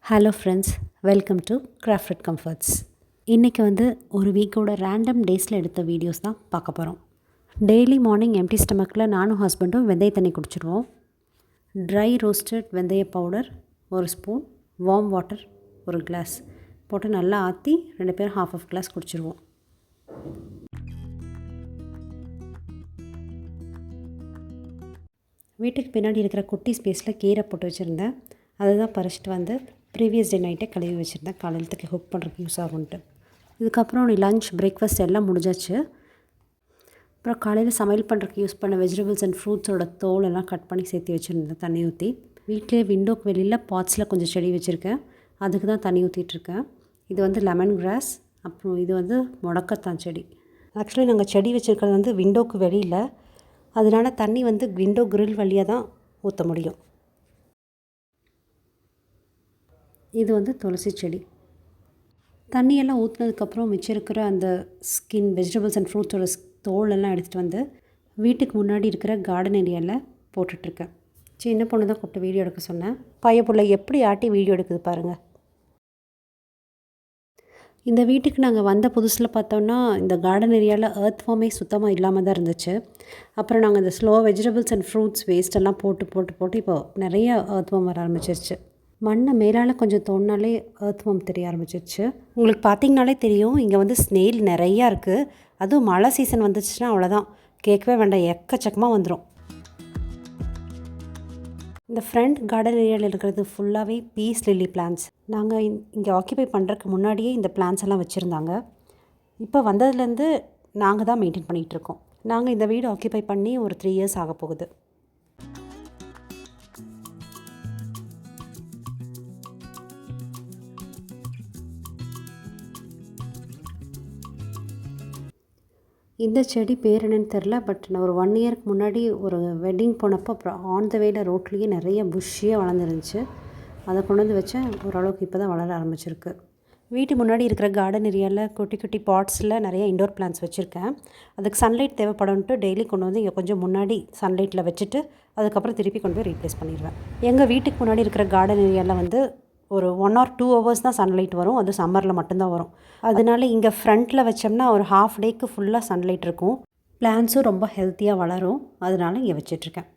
Hello friends, welcome to craft comforts. இன்றைக்கி ஒரு வீக்கோட random டேஸில் எடுத்த வீடியோஸ் தான் பார்க்க போகிறோம். டெய்லி மார்னிங் எம்டி ஸ்டமக்கில் நானும் ஹஸ்பண்டும் வெந்தய தண்ணி குடிச்சிடுவோம். ட்ரை ரோஸ்டட் வெந்தய powder 1 spoon, warm water 1 glass போட்டு நல்லா ஆற்றி 2 பேரும் ½ கிளாஸ் குடிச்சிடுவோம். வீட்டுக்கு பின்னாடி இருக்கிற குட்டி ஸ்பேஸில் கீரை போட்டு வச்சுருந்தேன். அதுதான் பறிச்சிட்டு ப்ரீவியஸ் டே நைட்டே கழுவி வச்சுருந்தேன், காலையிலத்துக்கு குக் பண்ணுறதுக்கு யூஸ் ஆகும்ன்ட்டு. இதுக்கப்புறம் லஞ்ச் பிரேக்ஃபாஸ்ட் எல்லாம் முடிஞ்சாச்சு. அப்புறம் காலையில் சமையல் பண்ணுறதுக்கு யூஸ் பண்ண வெஜிடபிள்ஸ் அண்ட் ஃப்ரூட்ஸோட தோலெல்லாம் கட் பண்ணி சேர்த்து வச்சுருந்தேன் தண்ணி ஊற்றி. வீட்டிலே விண்டோக்கு வெளியில் பாட்ஸில் கொஞ்சம் செடி வச்சுருக்கேன், அதுக்கு தான் தண்ணி ஊற்றிட்டுருக்கேன். இது லெமன் கிராஸ், அப்புறம் இது முடக்கத்தான் செடி. ஆக்சுவலி நாங்கள் செடி வச்சுருக்கிறது விண்டோக்கு வெளியில், அதனால் தண்ணி விண்டோ கிரில் வழியாக தான் ஊற்ற முடியும். இது துளசி செடி. தண்ணியெல்லாம் ஊற்றினதுக்கப்புறம் மிச்சம் இருக்கிற அந்த ஸ்கின், வெஜிடபிள்ஸ் அண்ட் ஃப்ரூட்ஸோட தோலெல்லாம் எடுத்துகிட்டு வீட்டுக்கு முன்னாடி இருக்கிற கார்டன் ஏரியாவில் போட்டுட்ருக்கேன். சின்ன பொண்ணு தான் கூப்பிட்டு வீடியோ எடுக்க சொன்னேன். பையப்புள்ள எப்படி ஆட்டி வீடியோ எடுக்குது பாருங்கள். இந்த வீட்டுக்கு நாங்கள் வந்த புதுசில் பார்த்தோன்னா இந்த கார்டன் ஏரியாவில் எர்த் ஃபார்மே சுத்தமாக இல்லாமல் தான் இருந்துச்சு. அப்புறம் நாங்கள் இந்த ஸ்லோ வெஜிடபிள்ஸ் அண்ட் ஃப்ரூட்ஸ் வேஸ்ட்டெல்லாம் போட்டு இப்போ நிறைய எர்த் ஃபார்ம் வர ஆரம்பிச்சிருச்சு. மண்ணை மேலால் கொஞ்சம் தோண்டினாலே எர்த் ஃபார்ம் தெரிய ஆரம்பிச்சிருச்சு. உங்களுக்கு பார்த்திங்கனாலே தெரியும், இங்கே ஸ்னெயில் நிறையா இருக்குது. அதுவும் மழை சீசன் வந்துச்சுன்னா அவ்வளோதான், கேட்கவே வேண்டாம், எக்கச்சக்கமாக வந்துடும். இந்த ஃப்ரண்ட் கார்டன் ஏரியாவில் இருக்கிறது ஃபுல்லாகவே பீஸ் லில்லி பிளான்ட்ஸ். நாங்கள் இங்கே ஆக்கியபை பண்ணுறதுக்கு முன்னாடியே இந்த பிளான்ட்ஸ் எல்லாம் வச்சுருந்தாங்க. இப்போ வந்ததுலேருந்து நாங்கள் தான் மெயின்டைன் பண்ணிகிட்ருக்கோம். நாங்கள் இந்த வீடு ஆக்கியபை பண்ணி ஒரு 3 இயர்ஸ் ஆக போகுது. இந்த செடி பேர் என்னன்னு தெரில, பட் நான் ஒரு 1 இயருக்கு முன்னாடி ஒரு வெட்டிங் போனப்போ அப்புறம் ஆன் த வேல ரோட்லேயே நிறைய புஷ்ஷியாக வளர்ந்துருந்துச்சு. அதை கொண்டு வச்சேன். ஓரளவுக்கு இப்போ தான் வளர ஆரம்பிச்சிருக்கு. வீட்டு முன்னாடி இருக்கிற கார்டன் ஏரியாவில் குட்டி குட்டி பாட்ஸில் நிறைய இண்டோர் பிளான்ட்ஸ் வச்சுருக்கேன். அதுக்கு சன்லைட் தேவைப்படும்ட்டு டெய்லி கொண்டு இங்கே கொஞ்சம் முன்னாடி சன்லைட்டில் வச்சுட்டு அதுக்கப்புறம் திருப்பி கொண்டு போய் ரீப்ளேஸ் பண்ணிடுவேன். எங்கள் வீட்டுக்கு முன்னாடி இருக்கிற கார்டன் ஏரியாவில் ஒரு 1 or 2 hours தான் சன்லைட் வரும். அது சம்மரில் மட்டும்தான் வரும். அதனால இங்கே ஃப்ரண்ட்டில் வச்சோம்னா ஒரு ½ டேக்கு ஃபுல்லாக சன்லைட் இருக்கும். பிளான்ட்ஸும் ரொம்ப ஹெல்த்தியாக வளரும். அதனால இங்கே வச்சிட்ருக்கேன்.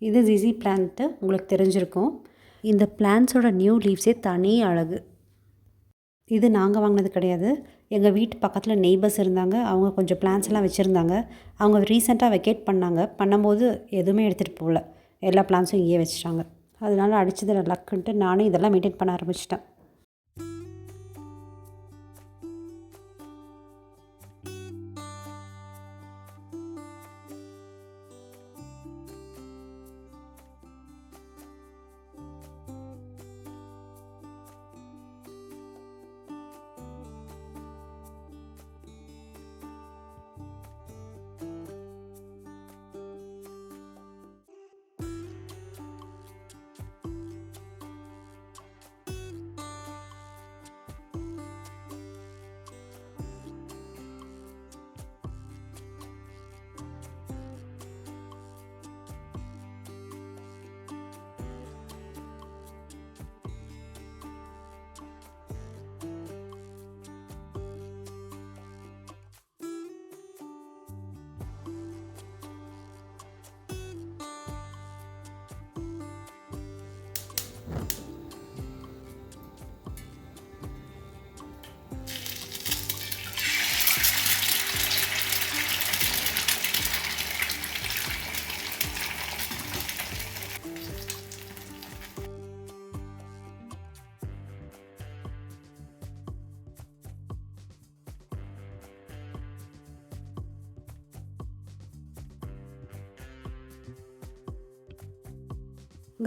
இது ஜிசி பிளான்ட்டு, உங்களுக்கு தெரிஞ்சிருக்கும். இந்த பிளான்ட்ஸோட நியூ லீவ்ஸே தனி அழகு. இது நாங்கள் வாங்கினது கிடையாது. எங்கள் வீட்டு பக்கத்தில் நெய்பர்ஸ் இருந்தாங்க, அவங்க கொஞ்சம் பிளான்ட்ஸ் எல்லாம் வச்சுருந்தாங்க. அவங்க ரீசெண்டாக வெக்கேட் பண்ணும்போது எதுவுமே எடுத்துகிட்டு போகல, எல்லா பிளான்ஸும் இங்கேயே வச்சுட்டாங்க. அதனால் அடித்தது லக்குன்ட்டு நானே இதெல்லாம் மெயின்டைன் பண்ண ஆரம்பிச்சிட்டேன்.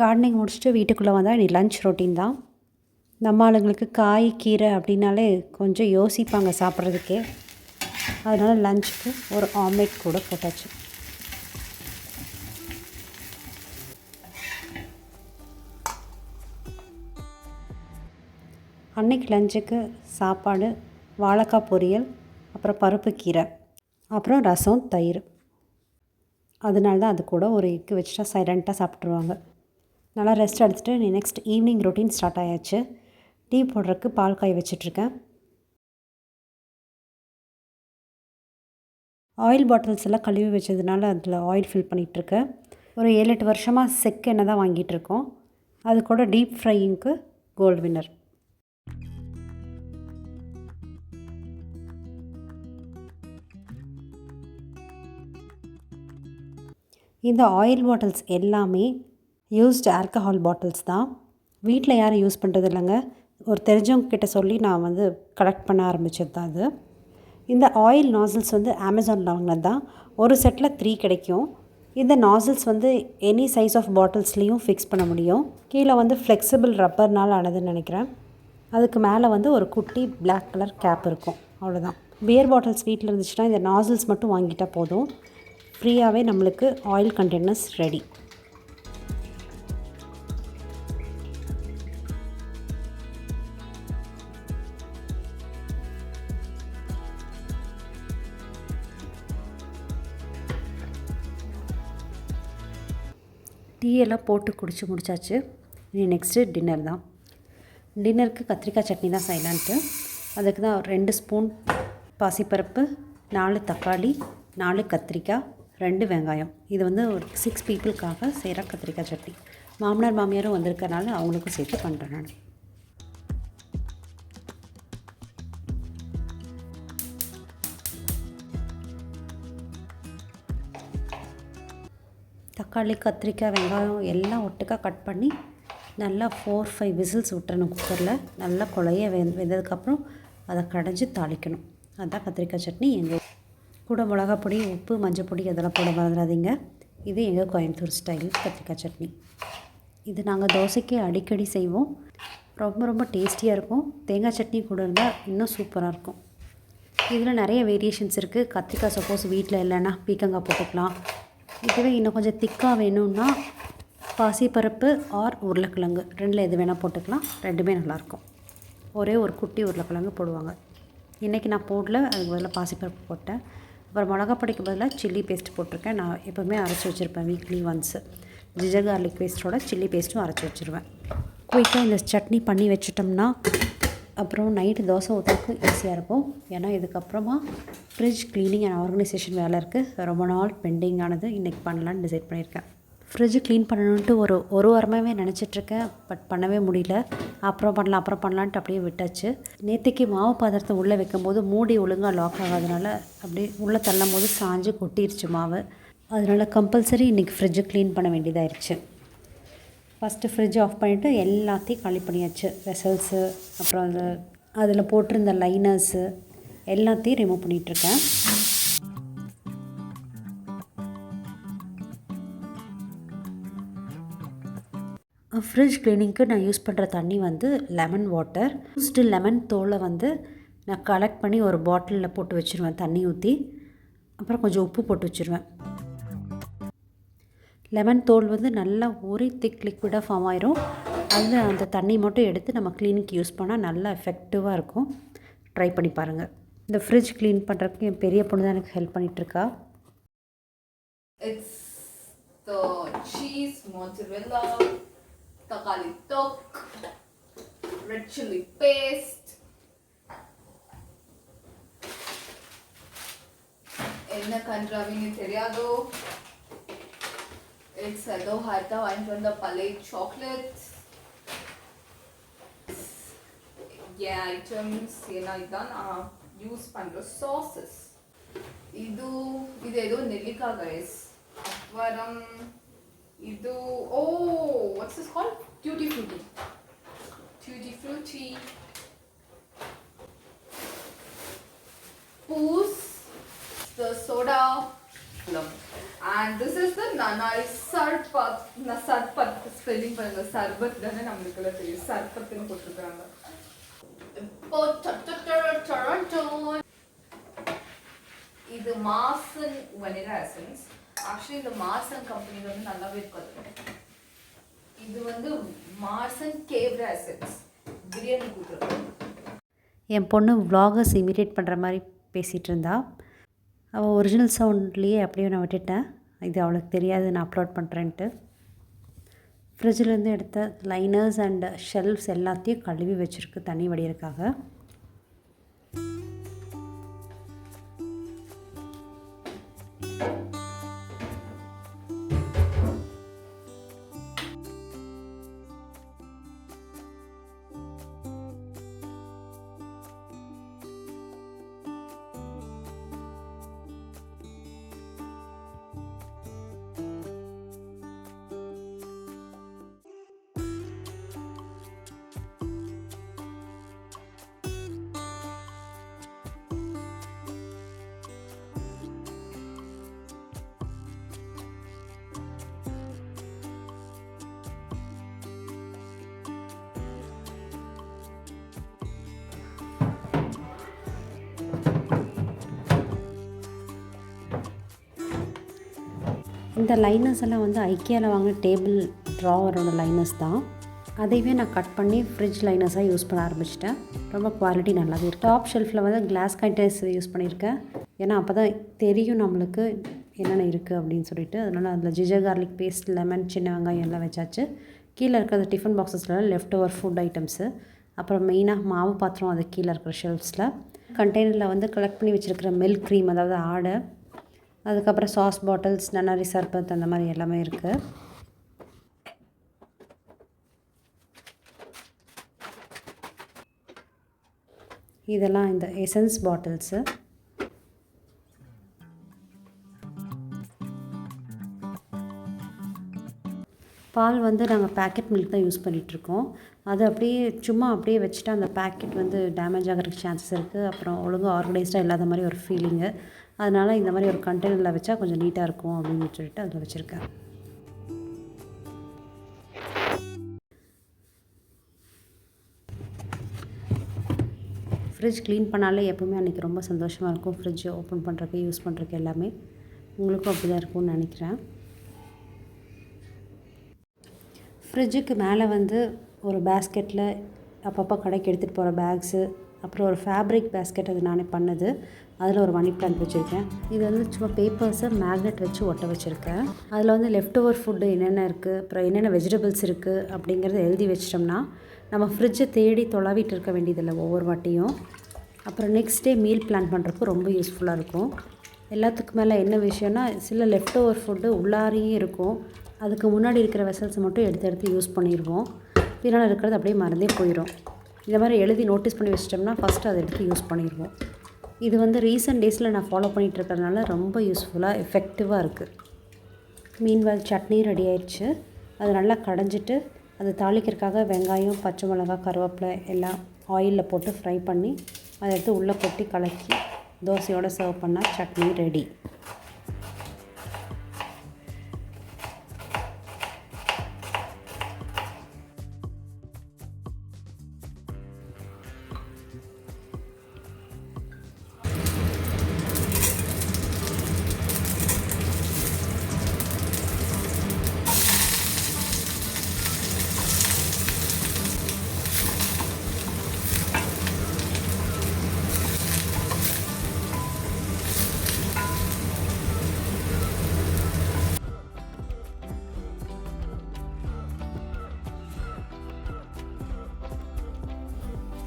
கார்டனிங் முடிச்சுட்டு வீட்டுக்குள்ளே வந்தால் இன்றைக்கி லன்ச் ரொட்டீன் தான். நம்ம ஆளுங்களுக்கு காய் கீரை அப்படின்னாலே கொஞ்சம் யோசிப்பாங்க சாப்பிட்றதுக்கே. அதனால் லஞ்சுக்கு ஒரு ஆம்லேட் கூட போட்டாச்சு. அன்றைக்கி லஞ்சுக்கு சாப்பாடு, வாழைக்காய் பொரியல், அப்புறம் பருப்பு கீரை, அப்புறம் ரசம், தயிர். அதனால தான் அது கூட ஒரு எக்கு வச்சுட்டா சைலண்ட்டாக சாப்பிட்ருவாங்க. நல்லா ரெஸ்ட் எடுத்துகிட்டு நெக்ஸ்ட் ஈவினிங் ரொட்டீன் ஸ்டார்ட் ஆயாச்சு. டீ போடுறதுக்கு பால் காய வச்சிட்ருக்கேன். ஆயில் பாட்டில்ஸ் எல்லாம் கழுவி வச்சதுனால அதில் ஆயில் ஃபில் பண்ணிகிட்ருக்கேன். ஒரு 7-8 வருஷமாக செக்கு எண்ணெய் தான் வாங்கிட்டுருக்கோம். அது கூட டீப் ஃப்ரையிங்க்கு கோல்டு வின்னர். இந்த ஆயில் பாட்டில்ஸ் எல்லாமே யூஸ்டு ஆல்கஹால் பாட்டில்ஸ் தான். வீட்டில் யாரும் யூஸ் பண்ணுறது இல்லைங்க. ஒரு தெரிஞ்சவங்க கிட்ட சொல்லி நான் கலெக்ட் பண்ண ஆரம்பித்தது தான் அது. இந்த ஆயில் நாசில்ஸ் அமேசானில் வாங்கினது தான். ஒரு செட்டில் 3 கிடைக்கும். இந்த நாசில்ஸ் எனி சைஸ் ஆஃப் பாட்டில்ஸ்லேயும் ஃபிக்ஸ் பண்ண முடியும். கீழே ஃப்ளெக்சிபிள் ரப்பர்னால் ஆனதுன்னு நினைக்கிறேன். அதுக்கு மேலே ஒரு குட்டி பிளாக் கலர் கேப் இருக்கும். அவ்வளோதான். பியர் பாட்டில்ஸ் வீட்டில் இருந்துச்சுன்னா இந்த நாசில்ஸ் மட்டும் வாங்கிட்டால் போதும். ஃப்ரீயாகவே நம்மளுக்கு ஆயில் கண்டெய்னர்ஸ் ரெடி. டீயெல்லாம் போட்டு குடிச்சு முடிச்சாச்சு. இனி நெக்ஸ்ட்டு டின்னர் தான். டின்னருக்கு கத்திரிக்காய் சட்னி தான் செய்யலான்ட்டு. அதுக்கு தான் 2 ஸ்பூன் பாசிப்பருப்பு, 4 தக்காளி, 4 கத்திரிக்காய், 2 வெங்காயம். இது ஒரு 6 பீப்புளுக்காக செய்கிற கத்திரிக்காய் சட்னி. மாமனார் மாமியாரும் வந்திருக்கனால அவங்களுக்கும் சேர்த்து பண்ணுறேன் நான். தக்காளி, கத்திரிக்காய், வெங்காயம் எல்லாம் ஒட்டுக்காக கட் பண்ணி நல்லா 4-5 விசில்ஸ் விட்டுறணும் குக்கரில். நல்லா குழைய வெந்ததுக்கப்புறம் அதை கடைஞ்சி தாளிக்கணும். அதுதான் கத்திரிக்காய் சட்னி. எங்கள் கூட மிளகா பொடி, உப்பு, மஞ்சள் பொடி அதெல்லாம் போட மறந்துடாதீங்க. இது எங்கள் கோயம்புத்தூர் ஸ்டைல் கத்திரிக்காய் சட்னி. இது நாங்கள் தோசைக்கு அடிக்கடி செய்வோம். ரொம்ப ரொம்ப டேஸ்டியாக இருக்கும். தேங்காய் சட்னி கூட இருந்தால் இன்னும் சூப்பராக இருக்கும். இதில் நிறைய வேரியேஷன்ஸ் இருக்குது. கத்திரிக்காய் சப்போஸ் வீட்டில் இல்லைன்னா பீக்கங்காய் போட்டுக்கலாம். இதுவே இன்னும் கொஞ்சம் திக்காக வேணும்னா பாசிப்பருப்பு ஆர் உருளைக்கிழங்கு 2ல் எது வேணால் போட்டுக்கலாம். 2மே நல்லாயிருக்கும். ஒரே ஒரு குட்டி உருளைக்கிழங்கு போடுவாங்க. இன்றைக்கி நான் போடல, அதுக்கு பதிலாக பாசிப்பருப்பு போட்டேன். அப்புறம் மிளகாப்பொடிக்கு பதிலாக சில்லி பேஸ்ட் போட்டிருக்கேன். நான் எப்போவுமே அரைச்சி வச்சுருப்பேன் வீக்லி ஒன்ஸு. ஜிஞ்சர் கார்லிக் பேஸ்ட்டோட சில்லி பேஸ்ட்டும் அரைச்சி வச்சுருவேன். குயிக்காக இந்த சட்னி பண்ணி வச்சிட்டோம்னா அப்புறம் நைட்டு தோசை ஊற்றுறதுக்கு ஈஸியாக இருக்கும். ஏன்னா இதுக்கப்புறமா ஃப்ரிட்ஜ் க்ளீனிங் அண்ட் ஆர்கனைசேஷன் வேலை இருக்குது. ரொம்ப நாள் பெண்டிங் ஆனது இன்றைக்கி பண்ணலான்னு டிசைட் பண்ணியிருக்கேன். ஃப்ரிட்ஜ் க்ளீன் பண்ணணுன்ட்டு ஒரு வாரமாகவே நினச்சிட்ருக்கேன். பட் பண்ணவே முடியல. அப்புறம் பண்ணலான்ட்டு அப்படியே விட்டாச்சு. நேற்றுக்கு மாவு பாத்திரத்தை உள்ளே வைக்கும்போது மூடி ஒழுங்காக லாக் ஆகாதனால அப்படியே உள்ளே தள்ளும் போது சாஞ்சு கொட்டிருச்சு மாவு. அதனால் கம்பல்சரி இன்றைக்கி ஃப்ரிட்ஜை க்ளீன் பண்ண வேண்டியதாகிடுச்சு. ஃபஸ்ட்டு ஃப்ரிட்ஜ் ஆஃப் பண்ணிவிட்டு எல்லாத்தையும் காலி பண்ணியாச்சு. வெசல்ஸு, அப்புறம் அதில் போட்டிருந்த லைனர்ஸு எல்லாத்தையும் ரிமூவ் பண்ணிகிட்ருக்கேன். ஃப்ரிட்ஜ் க்ளீனிங்க்கு நான் யூஸ் பண்ணுற தண்ணி லெமன் வாட்டர். யூஸ்டு லெமன் தோலை நான் கலெக்ட் பண்ணி ஒரு பாட்டிலில் போட்டு வச்சுருவேன். தண்ணி ஊற்றி அப்புறம் கொஞ்சம் உப்பு போட்டு வச்சுருவேன். லெமன் தோல் நல்லா ஒரே திக் லிக்விடாக ஃபார்ம் ஆயிரும். அதில் அந்த தண்ணி மட்டும் எடுத்து நம்ம க்ளீனிங்க்கு யூஸ் பண்ணால் நல்லா எஃபெக்டிவாக இருக்கும். ட்ரை பண்ணி பாருங்கள். இந்த ஃப்ரிட்ஜ் க்ளீன் பண்ணுறதுக்கு என் பெரிய பொண்ணு தான் எனக்கு help பண்ணிகிட்ருக்கா. It's the cheese mozzarella, தக்காளி தொக், red chili paste. என்ன கன்றாவின்னு தெரியாதோ. It's ஏதோ ஹர்த்தா வாங்கிட்டு வந்த பழைய சாக்லேட்ஸ். ஐட்டம்ஸ் எல்லாம் இதான் நான் யூஸ் பண்ணுற சாசஸ். இது ஏதோ நெல்லிக்காய் கைஸ். அப்புறம் இது what's this called? Tutti frutti. Poos, the soda. And this is the nanai sarpat. Spelling பண்ணுங்க. சர்பத் தானே நம்மளுக்குள்ள தெரியும். சர்பத்னு போட்டுருக்காங்க. இப்போ டொரண்டோ. இது மாசன் வெனிலா எசன்ஸ். ஆக்சுவலி இந்த மாசன் கம்பெனி நல்லாவே இருக்காது. இது மாசன் கேவ்ரா எசன்ஸ். பிரியாணி கொடுத்துருக்கு. என் பொண்ணு vloggers இமிடேட் பண்ணுற மாதிரி பேசிகிட்டு இருந்தா. அவள் ஒரிஜினல் சவுண்ட்லேயே அப்படியே நான் விட்டுட்டேன். இது அவளுக்கு தெரியாது நான் அப்லோட் பண்ணுறேன்ட்டு. ஃப்ரிட்ஜிலேருந்து எடுத்த லைனர்ஸ் அண்ட் ஷெல்ஃப்ஸ் எல்லாத்தையும் கழுவி வச்சுருக்கு தண்ணி வடிகிறதுக்காக. இந்த லைனர்ஸ் எல்லாம் வந்து ஐக்கியாவில் வாங்கின டேபிள் ட்ராவரோட லைனர்ஸ் தான். அதையவே நான் கட் பண்ணி ஃப்ரிட்ஜ் லைனர்ஸாக யூஸ் பண்ண ஆரம்பிச்சிட்டேன். ரொம்ப குவாலிட்டி நல்லாவே இருக்குது. டாப் ஷெல்ஃபில் வந்து கிளாஸ் கண்டெய்னர்ஸ் யூஸ் பண்ணியிருக்கேன். ஏன்னா அப்போ தான் தெரியும் நம்மளுக்கு என்னென்ன இருக்குது அப்படின்னு சொல்லிட்டு. அதனால் அதில் ஜிஞ்சர் கார்லிக் பேஸ்ட், லெமன், சின்ன வெங்காயம் எல்லாம் வச்சாச்சு. கீழே இருக்கிற டிஃபன் பாக்ஸஸில் லெஃப்ட் ஓவர் ஃபுட் ஐட்டம்ஸு, அப்புறம் மெயினாக மாவு பாத்திரம் அது கீழே இருக்கிற ஷெல்ஃப்ஸில். கண்டெய்னரில் வந்து கலெக்ட் பண்ணி வச்சுருக்கிற மில்க் க்ரீம், அதாவது ஆடை, அதுக்கப்புறம் சாஸ் பாட்டில்ஸ், நன்னாரி சர்பத், அந்த மாதிரி எல்லாமே இருக்குது. இதெல்லாம் இந்த எசன்ஸ் பாட்டில்ஸு. பால் வந்து நாங்கள் பேக்கெட் மில்க் தான் யூஸ் பண்ணிகிட்ருக்கோம். அது அப்படியே சும்மா அப்படியே வச்சுட்டா அந்த பேக்கெட் வந்து டேமேஜ் ஆகிறதுக்கு சான்சஸ் இருக்குது. அப்புறம் ஒழுங்காக ஆர்கனைஸ்டாக இல்லாத மாதிரி ஒரு ஃபீலிங்கு. அதனால் இந்த மாதிரி ஒரு கண்டெய்னரில் வச்சா கொஞ்சம் நீட்டாக இருக்கும் அப்படின்னு சொல்லிட்டு அதில் வச்சுருக்கேன். ஃப்ரிட்ஜ் க்ளீன் பண்ணாலே எப்போவுமே அன்றைக்கி ரொம்ப சந்தோஷமாக இருக்கும். ஃப்ரிட்ஜை ஓப்பன் பண்ணுறதுக்கு, யூஸ் பண்ணுறதுக்கு எல்லாமே. உங்களுக்கும் அப்படி தான் இருக்கும்னு நினைக்கிறேன். ஃப்ரிட்ஜுக்கு மேலே வந்து ஒரு பேஸ்கெட்டில் அப்பப்போ கடைக்கு எடுத்துகிட்டு போகிற பேக்ஸு, அப்புறம் ஒரு ஃபேப்ரிக் பேஸ்கெட், அது நானே பண்ணது. அதில் ஒரு மணி பிளான்ட் வச்சுருக்கேன். இது வந்து சும்மா பேப்பர்ஸை மேக்னெட் வச்சு ஒட்ட வச்சுருக்கேன். அதில் வந்து லெஃப்ட் ஓவர் ஃபுட்டு என்னென்ன இருக்குது, அப்புறம் என்னென்ன வெஜிடபிள்ஸ் இருக்குது அப்படிங்கிறத எழுதி வச்சிட்டோம்னா நம்ம ஃப்ரிட்ஜை தேடி தொலைவிட்டு இருக்க வேண்டியதில்லை ஒவ்வொரு வாட்டியும். அப்புறம் நெக்ஸ்ட் டே மீல் பிளான் பண்ணுறதுக்கு ரொம்ப யூஸ்ஃபுல்லாக இருக்கும். எல்லாத்துக்கு மேலே என்ன விஷயம்னா, சில லெஃப்ட் ஓவர் ஃபுட்டு உள்ளாரையும் இருக்கும். அதுக்கு முன்னாடி இருக்கிற வெசல்ஸை மட்டும் எடுத்து எடுத்து யூஸ் பண்ணிடுவோம். பின்னால் இருக்கிறது அப்படியே மறந்தே போயிடும். இந்த மாதிரி எழுதி நோட்டீஸ் பண்ணி வச்சிட்டோம்னா ஃபஸ்ட்டு அதை எடுத்து யூஸ் பண்ணிடுவோம். இது வந்து ரீசெண்ட் டேஸில் நான் ஃபாலோ பண்ணிகிட்டு இருக்கிறதுனால ரொம்ப யூஸ்ஃபுல்லாக எஃபெக்டிவாக இருக்குது. மீன்வால் சட்னி ரெடி ஆயிடுச்சு. அது நல்லா கடைஞ்சிட்டு அது தாளிக்கிறதுக்காக வெங்காயம், பச்சை மிளகாய், கருவேப்பிலை எல்லாம் ஆயிலில் போட்டு ஃப்ரை பண்ணி அதை எடுத்து உள்ளே கொட்டி கலக்கி தோசையோடு சர்வ் பண்ணால் சட்னி ரெடி.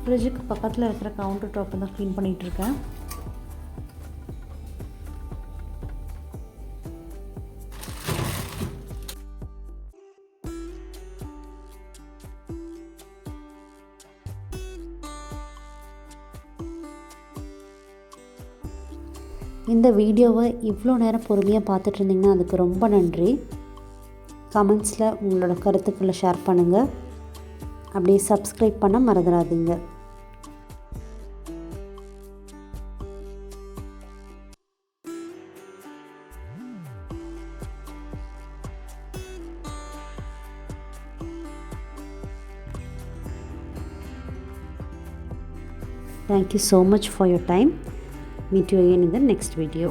ஃப்ரிட்ஜுக்கு பக்கத்தில் இருக்கிற கவுண்டர் டாப்பை தான் க்ளீன் பண்ணிகிட்ருக்கேன். இந்த வீடியோவை இவ்வளோ நேரம் பொறுமையாக பார்த்துட்டு இருந்தீங்கன்னா அதுக்கு ரொம்ப நன்றி. கமெண்ட்ஸில் உங்களோட கருத்துக்களை ஷேர் பண்ணுங்கள். அப்படியே சப்ஸ்கிரைப் பண்ண மறந்துடாதீங்க. Thank you so much for your time. Meet you again in the next video.